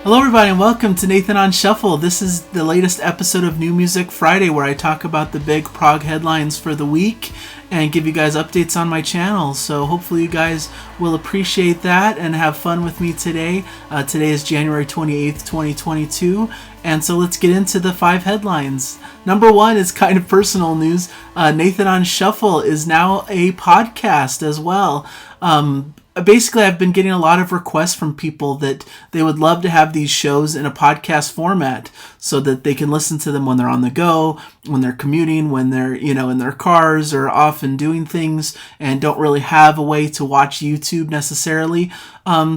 Hello everybody and welcome to Nathan on Shuffle. This is the latest episode of New Music Friday where I talk about the big prog headlines for the week and give you guys updates on my channel. So hopefully you guys will appreciate that and have fun with me today. Today is January 28th, 2022. And so let's get into the 5 headlines. Number 1 is kind of personal news. Nathan on Shuffle is now a podcast as well. Basically, I've been getting a lot of requests from people that they would love to have these shows in a podcast format so that they can listen to them when they're on the go, when they're commuting, when they're, in their cars or off and doing things and don't really have a way to watch YouTube necessarily.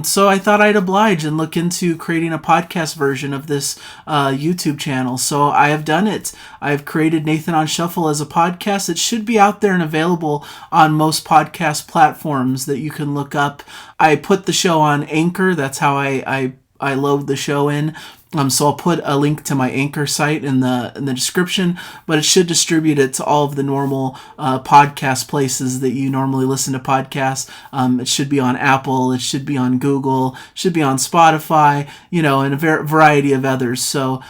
So I thought I'd oblige and look into creating a podcast version of this YouTube channel. So I have done it. I've created Nathan on Shuffle as a podcast. It should be out there and available on most podcast platforms that you can look up. I put the show on Anchor. That's how I load the show in. So I'll put a link to my Anchor site in the description, but it should distribute it to all of the normal podcast places that you normally listen to podcasts. It should be on Apple, it should be on Google, it should be on Spotify, and a variety of others. So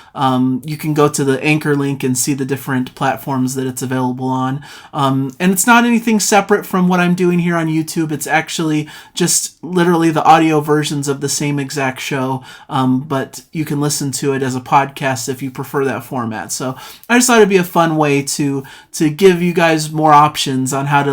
you can go to the Anchor link and see the different platforms that it's available on. And it's not anything separate from what I'm doing here on YouTube. It's actually just literally the audio versions of the same exact show, but you can listen to it as a podcast if you prefer that format. So I just thought it'd be a fun way to give you guys more options on how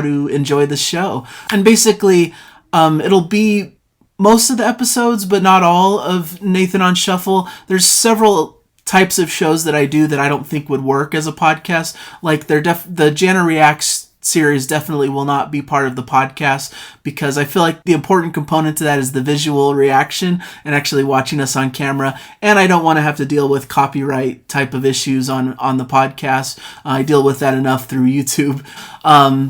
to enjoy the show. And basically, it'll be most of the episodes, but not all of Nathan on Shuffle. There's several types of shows that I do that I don't think would work as a podcast. Like the Jana Reacts series definitely will not be part of the podcast because I feel like the important component to that is the visual reaction and actually watching us on camera, and I don't want to have to deal with copyright type of issues on the podcast. I deal with that enough through YouTube.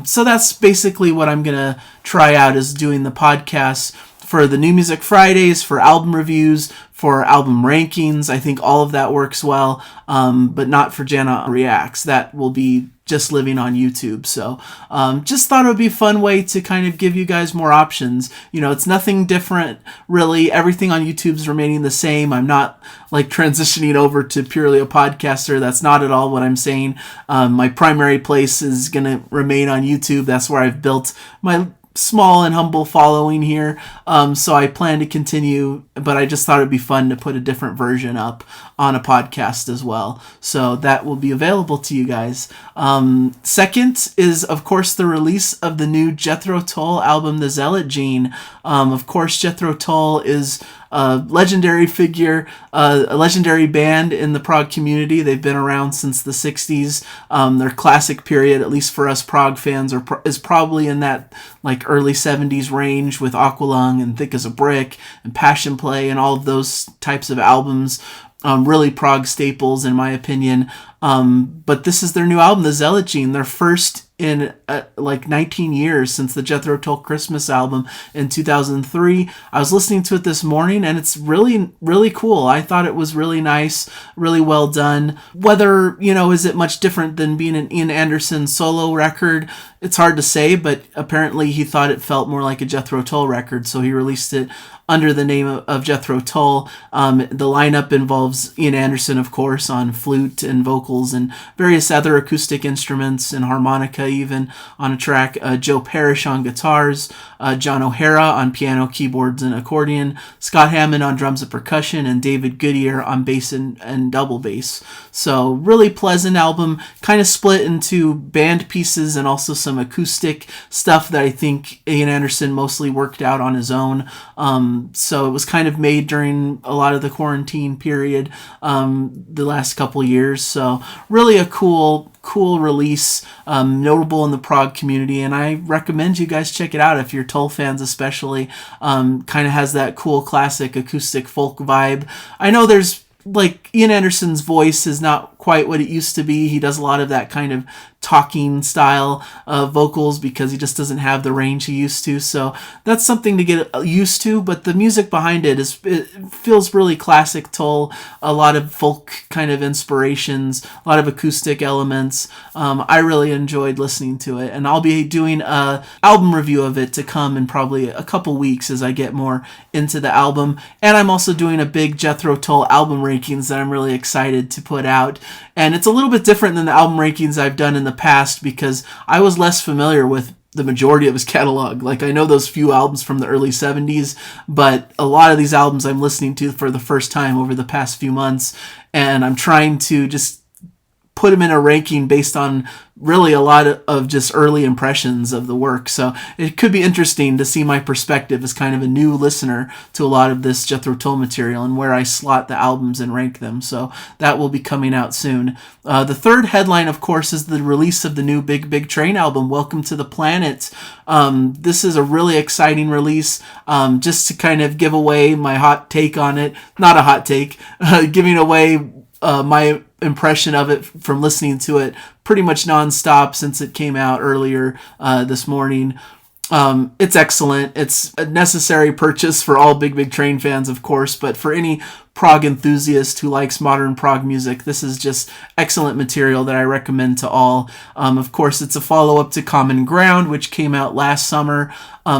So that's basically what I'm gonna try out, is doing the podcast for the New Music Fridays, for album reviews, for album rankings. I think all of that works well, but not for Jana Reacts. That will be just living on YouTube. So just thought it would be a fun way to kind of give you guys more options. It's nothing different, really. Everything on YouTube's remaining the same. I'm not like transitioning over to purely a podcaster. That's not at all what I'm saying. My primary place is going to remain on YouTube. That's where I've built my small and humble following here, so I plan to continue, but I just thought it'd be fun to put a different version up on a podcast as well, so that will be available to you guys. Second is, of course, the release of the new Jethro Tull album, The Zealot Gene. Of course, Jethro Tull is a legendary figure, a legendary band in the prog community. They've been around since the 60s. Their classic period, at least for us prog fans, is probably in that like early 70s range, with Aqualung and Thick as a Brick and Passion Play and all of those types of albums. Really prog staples in my opinion. But this is their new album, The Zealot Gene, their first in like 19 years since the Jethro Tull Christmas album in 2003. I was listening to it this morning and it's really, really cool. I thought it was really nice, really well done. Whether, is it much different than being an Ian Anderson solo record? It's hard to say, but apparently he thought it felt more like a Jethro Tull record, so he released it under the name of Jethro Tull. The lineup involves Ian Anderson, of course, on flute and vocals and various other acoustic instruments and harmonica even on a track. Joe Parrish on guitars, John O'Hara on piano, keyboards, and accordion, Scott Hammond on drums and percussion, and David Goodyear on bass and double bass. So really pleasant album, kind of split into band pieces and also some acoustic stuff that I think Ian Anderson mostly worked out on his own. So it was kind of made during a lot of the quarantine period, the last couple years. So really a cool release, notable in the prog community, and I recommend you guys check it out if you're Tull fans especially. Kind of has that cool classic acoustic folk vibe. I know there's like Ian Anderson's voice is not quite what it used to be. He does a lot of that kind of talking style of vocals because he just doesn't have the range he used to. So that's something to get used to, but the music behind it feels really classic Tull, a lot of folk kind of inspirations, a lot of acoustic elements. I really enjoyed listening to it, and I'll be doing a album review of it to come in probably a couple weeks as I get more into the album. And I'm also doing a big Jethro Tull album rankings that I'm really excited to put out. And it's a little bit different than the album rankings I've done in the past because I was less familiar with the majority of his catalog. Like, I know those few albums from the early 70s, but a lot of these albums I'm listening to for the first time over the past few months, and I'm trying to just put them in a ranking based on really a lot of just early impressions of the work. So it could be interesting to see my perspective as kind of a new listener to a lot of this Jethro Tull material and where I slot the albums and rank them. So that will be coming out soon. The third headline, of course, is the release of the new Big Big Train album, Welcome to the Planet. This is a really exciting release. Just to kind of give away my hot take on it, not a hot take, giving away my impression of it from listening to it pretty much nonstop since it came out earlier this morning. It's excellent. It's a necessary purchase for all Big Big Train fans, of course, but for any prog enthusiast who likes modern prog music, this is just excellent material that I recommend to all. Of course, it's a follow-up to Common Ground, which came out last summer,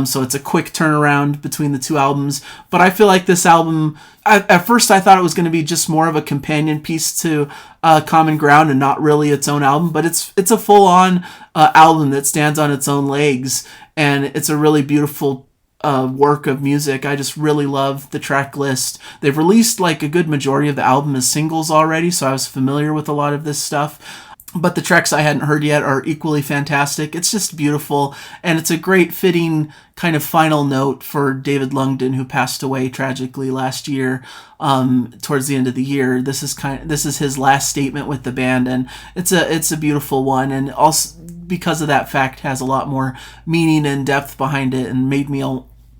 so it's a quick turnaround between the two albums. But I feel like this album, at first I thought it was going to be just more of a companion piece to Common Ground and not really its own album, but it's a full-on album that stands on its own legs, and it's a really beautiful work of music. I just really love the track list. They've released like a good majority of the album as singles already, so I was familiar with a lot of this stuff. But the tracks I hadn't heard yet are equally fantastic. It's just beautiful, and it's a great fitting kind of final note for David Lungden, who passed away tragically last year, towards the end of the year. This is his last statement with the band, and it's a beautiful one, and also because of that fact has a lot more meaning and depth behind it, and made me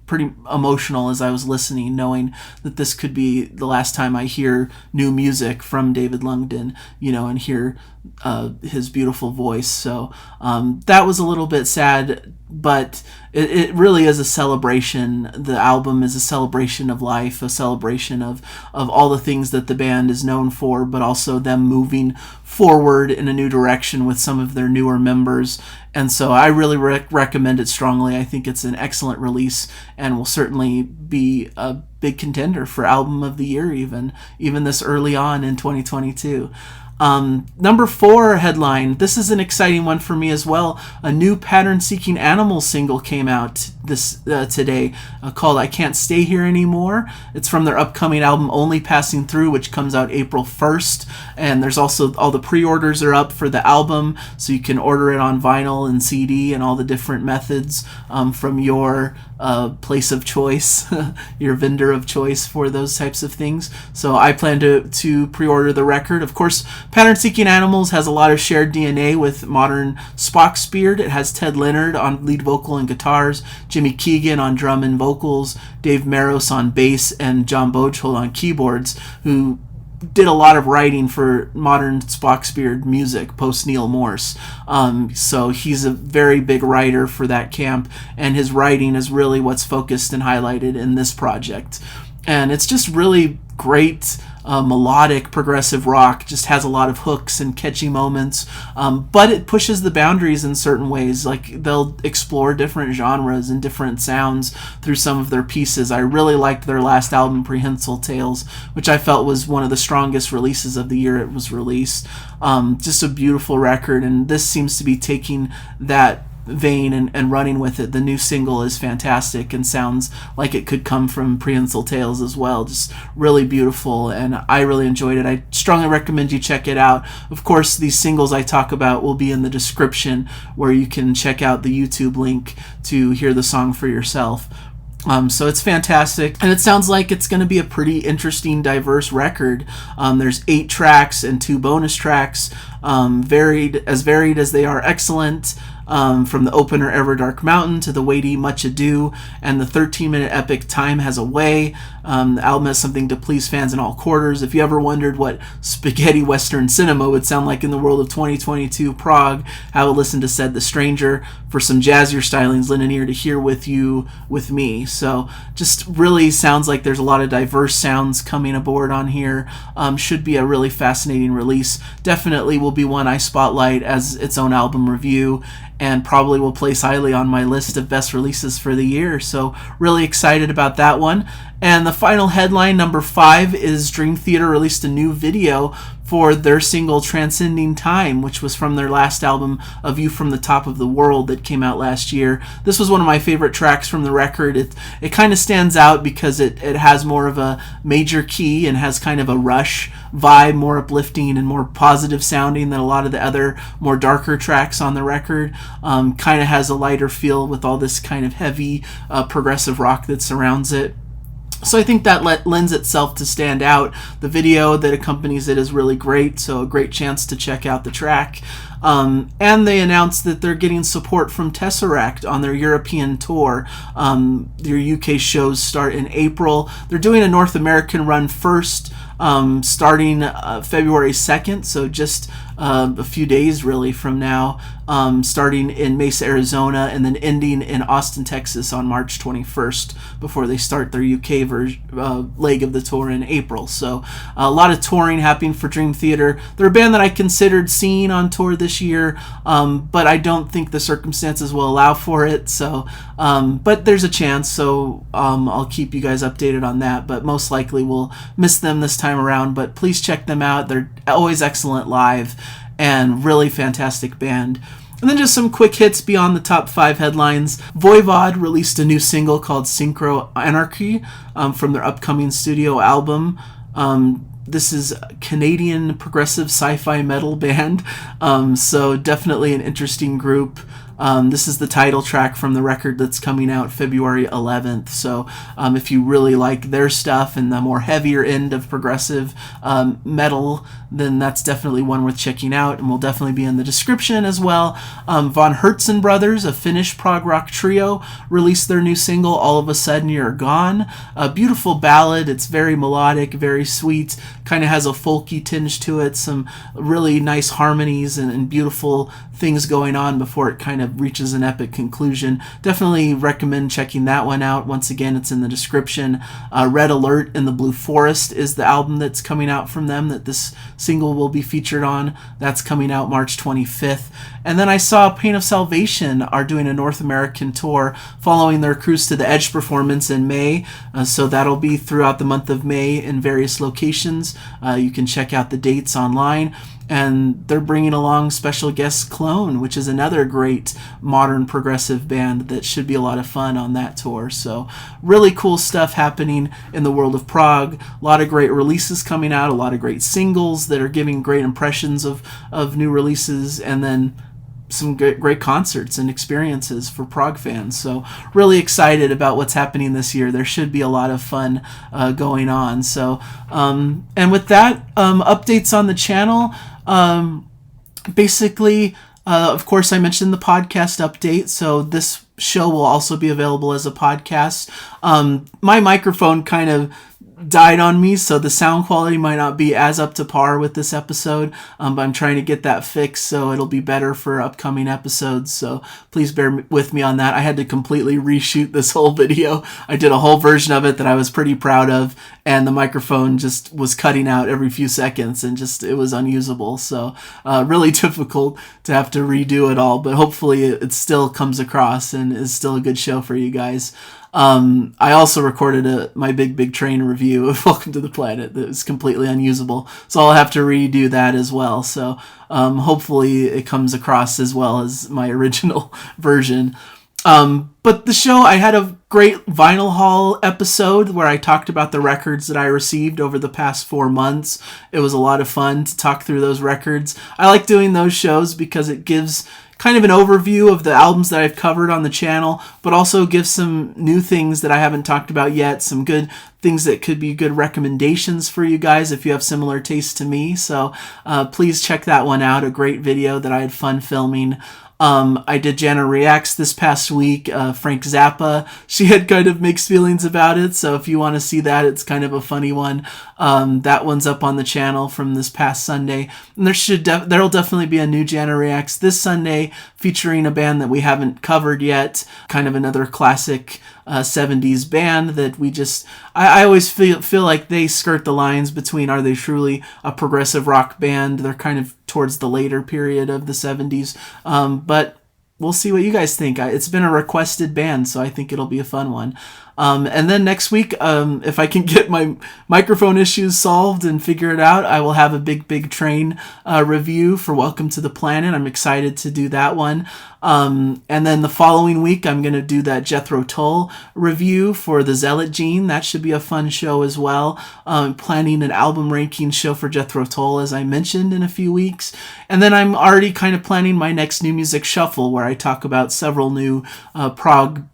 pretty emotional as I was listening, knowing that this could be the last time I hear new music from David Lungden, and hear his beautiful voice. So that was a little bit sad, but it really is a celebration. The album is a celebration of life, a celebration of all the things that the band is known for, but also them moving forward in a new direction with some of their newer members. And so I really recommend it strongly. I think it's an excellent release and will certainly be a big contender for Album of the Year even this early on in 2022. Number 4 headline. This is an exciting one for me as well. A new Pattern Seeking Animals single came out today called I Can't Stay Here Anymore. It's from their upcoming album Only Passing Through, which comes out April 1st. And there's also all the pre-orders are up for the album, so you can order it on vinyl and CD and all the different methods from your place of choice, your vendor of choice for those types of things. So I plan to pre-order the record. Of course, Pattern Seeking Animals has a lot of shared DNA with modern Spock's Beard. It has Ted Leonard on lead vocal and guitars, Jimmy Keegan on drum and vocals, Dave Maros on bass, and John Bogehold on keyboards, who did a lot of writing for modern Spock's Beard music post Neil Morse. So he's a very big writer for that camp, and his writing is really what's focused and highlighted in this project. And it's just really great melodic progressive rock. Just has a lot of hooks and catchy moments, but it pushes the boundaries in certain ways. Like, they'll explore different genres and different sounds through some of their pieces. I really liked their last album, Prehensile Tales, which I felt was one of the strongest releases of the year it was released. Just a beautiful record, and this seems to be taking that vein and running with it. The new single is fantastic and sounds like it could come from Prehensile Tales as well. Just really beautiful, and I really enjoyed it. I strongly recommend you check it out. Of course, these singles I talk about will be in the description, where you can check out the YouTube link to hear the song for yourself. So it's fantastic, and it sounds like it's going to be a pretty interesting, diverse record. There's 8 tracks and 2 bonus tracks, varied as they are excellent. from the opener Ever Dark Mountain to the weighty Much Ado and the 13-minute epic Time Has a Way. The album has something to please fans in all quarters. If you ever wondered what spaghetti western cinema would sound like in the world of 2022 prog, have a listen to Said the Stranger. For some jazzier stylings, lend an ear to Here With You With Me. So just really sounds like there's a lot of diverse sounds coming aboard on here. Should be a really fascinating release. Definitely will be one I spotlight as its own album review, and probably will place highly on my list of best releases for the year. So really excited about that one. And the final headline, number 5, is Dream Theater released a new video for their single Transcending Time, which was from their last album, A View from the Top of the World, that came out last year. This was one of my favorite tracks from the record. It kind of stands out because it has more of a major key and has kind of a Rush vibe, more uplifting and more positive sounding than a lot of the other more darker tracks on the record. Kind of has a lighter feel with all this kind of heavy progressive rock that surrounds it. So I think that lends itself to stand out. The video that accompanies it is really great, so a great chance to check out the track. And they announced that they're getting support from Tesseract on their European tour. Their UK shows start in April. They're doing a North American run first, starting February 2nd, so just a few days really from now, starting in Mesa, Arizona, and then ending in Austin, Texas on March 21st before they start their UK leg of the tour in April. So a lot of touring happening for Dream Theater. They're a band that I considered seeing on tour this year, but I don't think the circumstances will allow for it. So, but there's a chance, so I'll keep you guys updated on that, but most likely we'll miss them this time around. But please check them out. They're always excellent live and really fantastic band. And then just some quick hits beyond the top 5 headlines. Voivod released a new single called Synchro Anarchy from their upcoming studio album. This is a Canadian progressive sci-fi metal band, so definitely an interesting group. This is the title track from the record that's coming out February 11th. So if you really like their stuff and the more heavier end of progressive metal, then that's definitely one worth checking out, and will definitely be in the description as well. Von Hertzen Brothers, a Finnish prog rock trio, released their new single, All of a Sudden You're Gone. A beautiful ballad. It's very melodic, very sweet, kind of has a folky tinge to it, some really nice harmonies and beautiful things going on before it kind of reaches an epic conclusion. Definitely recommend checking that one out. Once again, it's in the description. Red Alert in the Blue Forest is the album that's coming out from them that this single will be featured on. That's coming out March 25th. And then I saw Pain of Salvation are doing a North American tour following their Cruise to the Edge performance in May. So that'll be throughout the month of May in various locations. You can check out the dates online. And they're bringing along special guest Clone, which is another great modern progressive band that should be a lot of fun on that tour. So really cool stuff happening in the world of prog. A lot of great releases coming out, a lot of great singles that are giving great impressions of new releases, and then some great concerts and experiences for prog fans. So really excited about what's happening this year. There should be a lot of fun going on. So and with that, updates on the channel. Basically, of course, I mentioned the podcast update, so this show will also be available as a podcast. My microphone kind of died on me, so the sound quality might not be as up to par with this episode, but I'm trying to get that fixed so it'll be better for upcoming episodes, so please bear with me on that. I had to completely reshoot this whole video. I did a whole version of it that I was pretty proud of, and the microphone just was cutting out every few seconds, and it was unusable, so really difficult to have to redo it all, but hopefully it still comes across and is still a good show for you guys. I also recorded my Big Train review of Welcome to the Planet that was completely unusable, so I'll have to redo that as well. So hopefully it comes across as well as my original version. But the show, I had a great vinyl haul episode where I talked about the records that I received over the past 4 months. It was a lot of fun to talk through those records. I like doing those shows because it gives kind of an overview of the albums that I've covered on the channel, but also gives some new things that I haven't talked about yet, some good things that could be good recommendations for you guys if you have similar tastes to me. So please check that one out, a great video that I had fun filming. I did Jana Reacts this past week. Frank Zappa, she had kind of mixed feelings about it, so if you want to see that, it's kind of a funny one. That one's up on the channel from this past Sunday. And there'll definitely be a new Jana Reacts this Sunday featuring a band that we haven't covered yet, kind of another classic 70s band that I always feel like they skirt the lines between, are they truly a progressive rock band? They're kind of towards the later period of the 70s, but we'll see what you guys think. It's been a requested band, so I think it'll be a fun one. And then next week, if I can get my microphone issues solved and figure it out, I will have a Big Train review for Welcome to the Planet. I'm excited to do that one. And then the following week, I'm going to do that Jethro Tull review for the Zealot Gene. That should be a fun show as well. Planning an album ranking show for Jethro Tull, as I mentioned, in a few weeks. And then I'm already kind of planning my next New Music Shuffle, where I talk about several new prog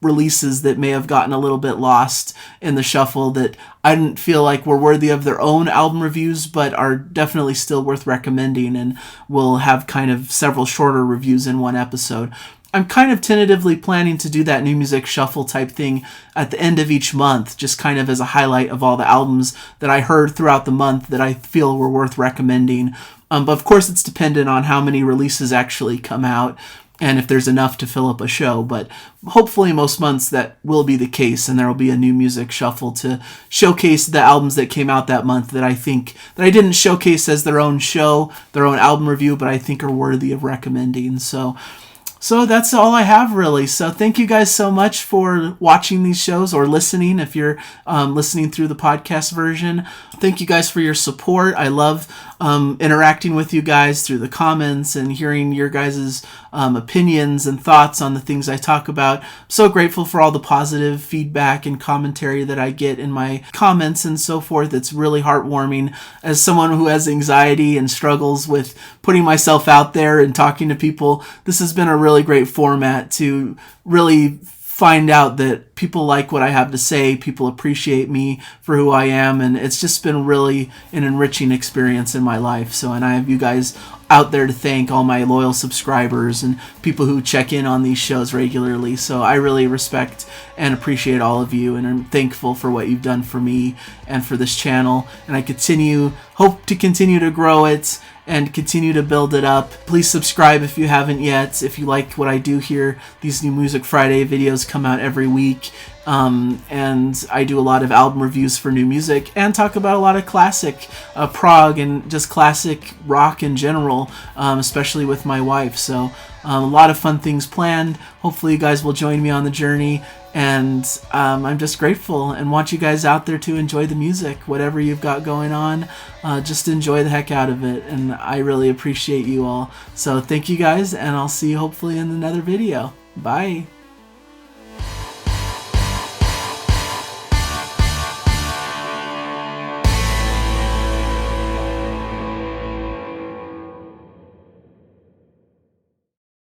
releases that may have gotten a little bit lost in the shuffle that I didn't feel like were worthy of their own album reviews, but are definitely still worth recommending, and we'll have kind of several shorter reviews in one episode. I'm kind of tentatively planning to do that New Music Shuffle type thing at the end of each month, just kind of as a highlight of all the albums that I heard throughout the month that I feel were worth recommending. But of course it's dependent on how many releases actually come out, and if there's enough to fill up a show. But hopefully most months that will be the case, and there will be a New Music Shuffle to showcase the albums that came out that month that I think that I didn't showcase as their own show, their own album review, but I think are worthy of recommending. So that's all I have, really. So thank you guys so much for watching these shows, or listening if you're listening through the podcast version. Thank you guys for your support. I love interacting with you guys through the comments and hearing your guys' opinions and thoughts on the things I talk about. I'm so grateful for all the positive feedback and commentary that I get in my comments and so forth. It's really heartwarming. As someone who has anxiety and struggles with putting myself out there and talking to people, this has been a really great format to really find out that people like what I have to say, people appreciate me for who I am, and it's just been really an enriching experience in my life. So, and I have you guys out there to thank, all my loyal subscribers and people who check in on these shows regularly. So I really respect and appreciate all of you, and I'm thankful for what you've done for me and for this channel, and I hope to continue to grow it and continue to build it up. Please subscribe if you haven't yet. If you like what I do here, these New Music Friday videos come out every week. And I do a lot of album reviews for new music and talk about a lot of classic prog and just classic rock in general, especially with my wife. So a lot of fun things planned. Hopefully you guys will join me on the journey. And I'm just grateful and want you guys out there to enjoy the music. Whatever you've got going on, just enjoy the heck out of it. And I really appreciate you all. So thank you guys, and I'll see you hopefully in another video. Bye.